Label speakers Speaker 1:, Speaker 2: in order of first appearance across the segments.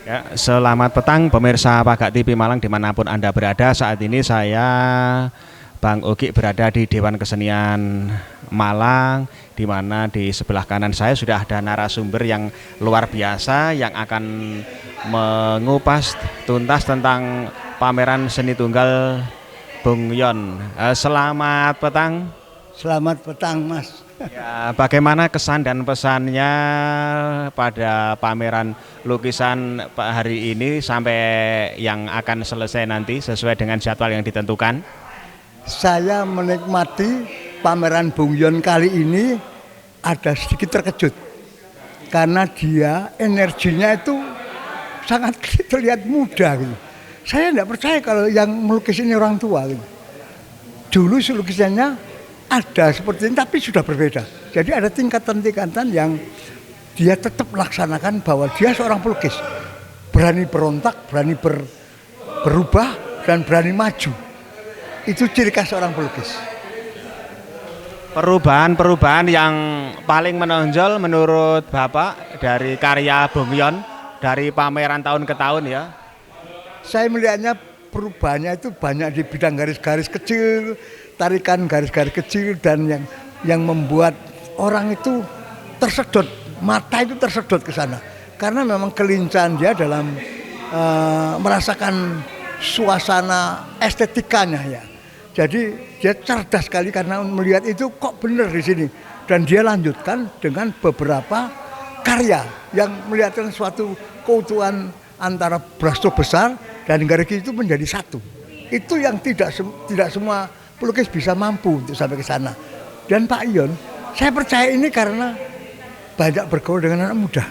Speaker 1: Ya, selamat petang pemirsa Pagak TV Malang dimanapun Anda berada. Saat ini saya Bang Ugi berada di Dewan Kesenian Malang, di mana di sebelah kanan saya sudah ada narasumber yang luar biasa yang akan mengupas tuntas tentang pameran seni tunggal Bung Yon. Selamat petang.
Speaker 2: Selamat petang, Mas.
Speaker 1: Ya, bagaimana kesan dan pesannya pada pameran lukisan hari ini sampai yang akan selesai nanti sesuai dengan jadwal yang ditentukan?
Speaker 2: Saya menikmati pameran Bung Yon kali ini ada sedikit terkejut karena dia energinya itu sangat terlihat muda gitu. Saya tidak percaya kalau yang melukis ini orang tua gitu. Dulu lukisannya ada seperti ini tapi sudah berbeda. Jadi ada tingkatan-tingkatan yang dia tetap melaksanakan bahwa dia seorang pelukis. Berani berontak, berani berubah, dan berani maju. Itu ciri khas seorang pelukis.
Speaker 1: Perubahan-perubahan yang paling menonjol menurut Bapak dari karya Bung Yon dari pameran tahun ke tahun ya?
Speaker 2: Saya melihatnya perubahannya itu banyak di bidang garis-garis kecil, tarikan garis-garis kecil, dan yang membuat orang itu tersedot, mata itu tersedot ke sana. Karena memang kelincahan dia dalam merasakan suasana estetikanya ya. Jadi dia cerdas sekali karena melihat itu kok benar di sini, dan dia lanjutkan dengan beberapa karya yang melihatkan suatu keutuhan antara brushstroke besar dan garis itu menjadi satu. Itu yang tidak semua pelukis bisa mampu untuk sampai ke sana. Dan Pak Yon, saya percaya ini karena banyak bergaul dengan anak muda.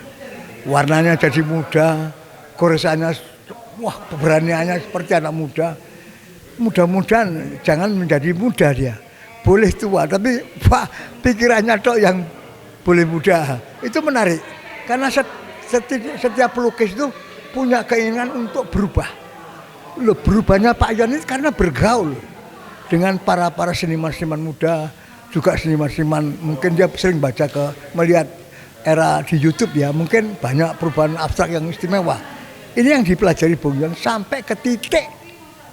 Speaker 2: Warnanya jadi muda, goresannya, wah keberaniannya seperti anak muda. Mudah-mudahan jangan menjadi muda dia. Boleh tua, tapi Pak pikirannya tok yang boleh muda. Itu menarik. Karena setiap pelukis itu punya keinginan untuk berubah. Loh, berubahnya Pak Yon ini karena bergaul dengan para seniman-seniman muda, juga seniman-seniman mungkin dia sering melihat era di YouTube ya, mungkin banyak perubahan abstrak yang istimewa. Ini yang dipelajari Bung Yon sampai ke titik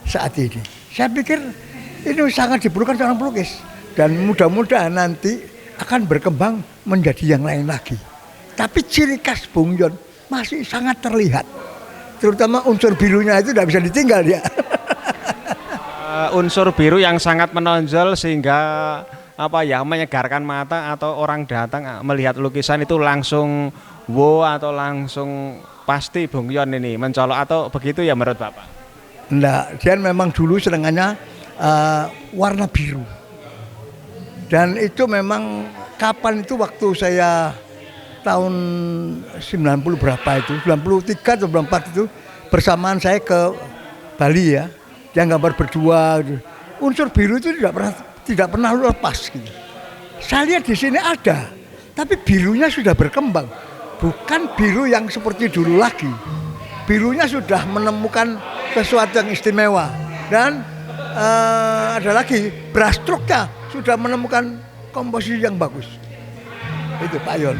Speaker 2: saat ini. Saya pikir ini sangat diperlukan seorang pelukis dan mudah-mudahan nanti akan berkembang menjadi yang lain lagi. Tapi ciri khas Bung Yon masih sangat terlihat. Terutama unsur birunya itu tidak bisa ditinggal dia.
Speaker 1: Unsur biru yang sangat menonjol sehingga menyegarkan mata atau orang datang melihat lukisan itu langsung wow atau langsung pasti Bung Yon ini mencolok atau begitu ya menurut Bapak?
Speaker 2: Enggak, dia memang dulu senangannya warna biru. Dan itu memang kapan itu waktu saya tahun 90 berapa itu, 93 atau 94 itu bersamaan saya ke Bali ya. Yang gambar berdua gitu. Unsur biru itu tidak pernah lepas gitu. Saya lihat di sini ada, tapi birunya sudah berkembang. Bukan biru yang seperti dulu lagi. Birunya sudah menemukan sesuatu yang istimewa. Dan ada lagi brushstroke-nya sudah menemukan komposisi yang bagus. Itu Pak Yon.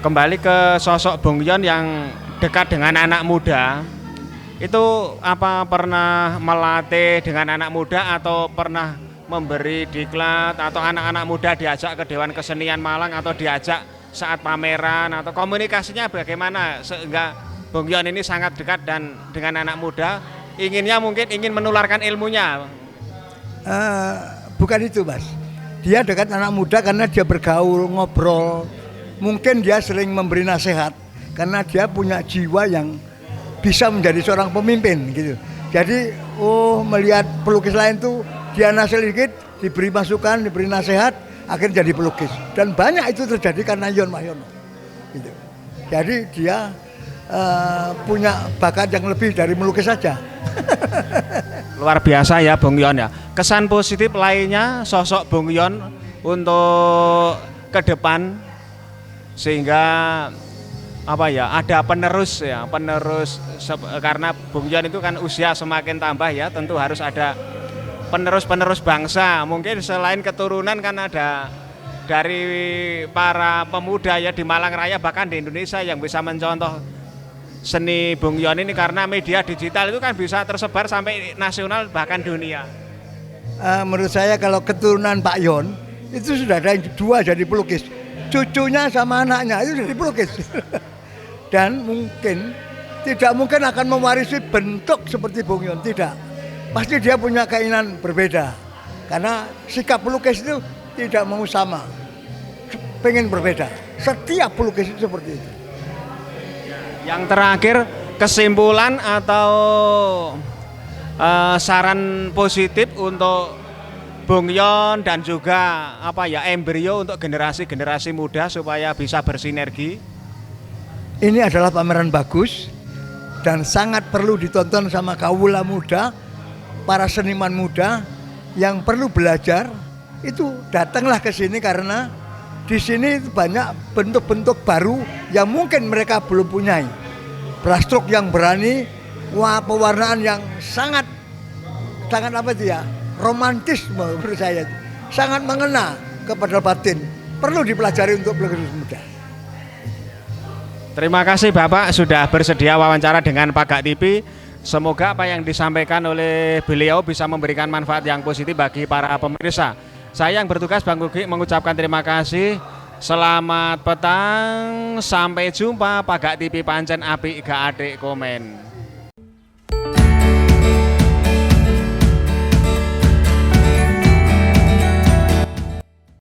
Speaker 1: Kembali ke sosok Bung Yon yang dekat dengan anak muda. Itu apa pernah melatih dengan anak muda atau pernah memberi diklat atau anak-anak muda diajak ke Dewan Kesenian Malang atau diajak saat pameran atau komunikasinya bagaimana sehingga Bung Yon ini sangat dekat dan dengan anak muda mungkin ingin menularkan ilmunya?
Speaker 2: Bukan itu Mas. Dia dekat anak muda karena dia bergaul, ngobrol. Mungkin dia sering memberi nasihat karena dia punya jiwa yang bisa menjadi seorang pemimpin gitu. Jadi melihat pelukis lain tuh dia nasihat sedikit, diberi masukan, diberi nasihat, akhirnya jadi pelukis. Dan banyak itu terjadi karena Yon Mahyono. Gitu. Jadi dia punya bakat yang lebih dari melukis saja.
Speaker 1: Luar biasa ya Bung Yon ya. Kesan positif lainnya sosok Bung Yon untuk ke depan sehingga ada penerus karena Bung Yon itu kan usia semakin tambah ya, tentu harus ada penerus bangsa. Mungkin selain keturunan kan ada dari para pemuda ya di Malang Raya bahkan di Indonesia yang bisa mencontoh seni Bung Yon ini, karena media digital itu kan bisa tersebar sampai nasional bahkan dunia.
Speaker 2: Menurut saya kalau keturunan Pak Yon itu sudah ada yang dua jadi pelukis, cucunya sama anaknya itu jadi pelukis. Dan tidak mungkin akan mewarisi bentuk seperti Bung Yon, tidak. Pasti dia punya keinginan berbeda, karena sikap pelukis itu tidak mau sama, pengen berbeda. Setiap pelukis itu seperti itu.
Speaker 1: Yang terakhir, kesimpulan atau saran positif untuk Bung Yon dan juga embrio untuk generasi-generasi muda supaya bisa bersinergi.
Speaker 2: Ini adalah pameran bagus dan sangat perlu ditonton sama kaula muda, para seniman muda yang perlu belajar. Itu datanglah ke sini karena di sini banyak bentuk-bentuk baru yang mungkin mereka belum punyai. Brushstroke yang berani, pewarnaan yang sangat romantis menurut saya, sangat mengena kepada batin. Perlu dipelajari untuk pelukis muda.
Speaker 1: Terima kasih Bapak sudah bersedia wawancara dengan Pagak TV. Semoga apa yang disampaikan oleh beliau bisa memberikan manfaat yang positif bagi para pemirsa. Saya yang bertugas Bang Ugi mengucapkan terima kasih. Selamat petang, sampai jumpa. Pagak TV pancen apik gak adik komen.